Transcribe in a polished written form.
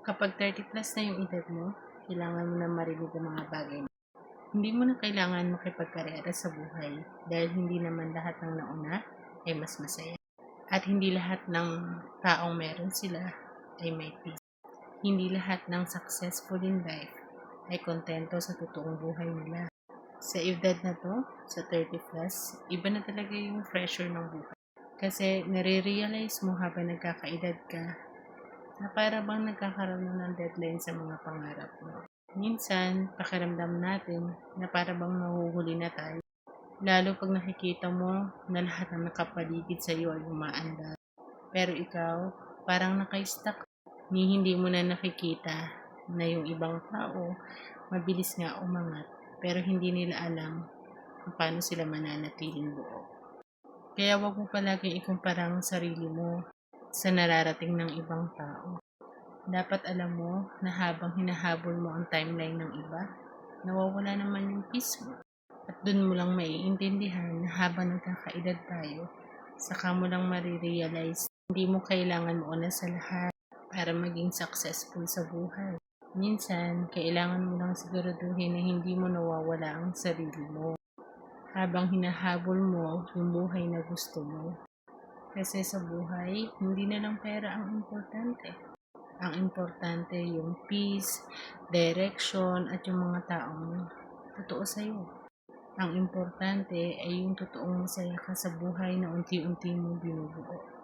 Kapag 30 plus na yung edad mo, kailangan mo na marinig ang mga bagay. Hindi mo na kailangan makipagkarera sa buhay dahil hindi naman lahat ng nauna ay mas masaya. At hindi lahat ng taong meron sila ay may peace. Hindi lahat ng successful in life ay kontento sa totoong buhay nila. Sa edad na to, sa 30 plus, iba na talaga yung pressure ng buhay. Kasi nare-realize mo habang nagkakaedad ka na para bang nagkakaroon ng deadline sa mga pangarap mo. Minsan, pakiramdam natin na para bang nahuhuli na tayo. Lalo pag nakikita mo na lahat ng nakapaligid sa iyo ay umaandar. Pero ikaw, parang naka-stuck. Hindi mo na nakikita na yung ibang tao mabilis nga umangat pero hindi nila alam kung paano sila mananatiling buo. Kaya wag mo palaging ikumpara ang sarili mo sa nararating ng ibang tao. Dapat alam mo na habang hinahabol mo ang timeline ng iba, nawawala naman yung peace mo. At dun mo lang maiintindihan na habang nagkakaedad tayo, saka mo lang marirealize hindi mo kailangan mauna sa lahat para maging successful sa buhay. Minsan, kailangan mo lang siguraduhin na hindi mo nawawala ang sarili mo habang hinahabol mo yung buhay na gusto mo. Kasi sa buhay, hindi na lang pera ang importante. Ang importante yung peace, direction, at yung mga taong totoo sa'yo. Ang importante ay yung totoong masaya ka sa buhay na unti-unti mong binubuo.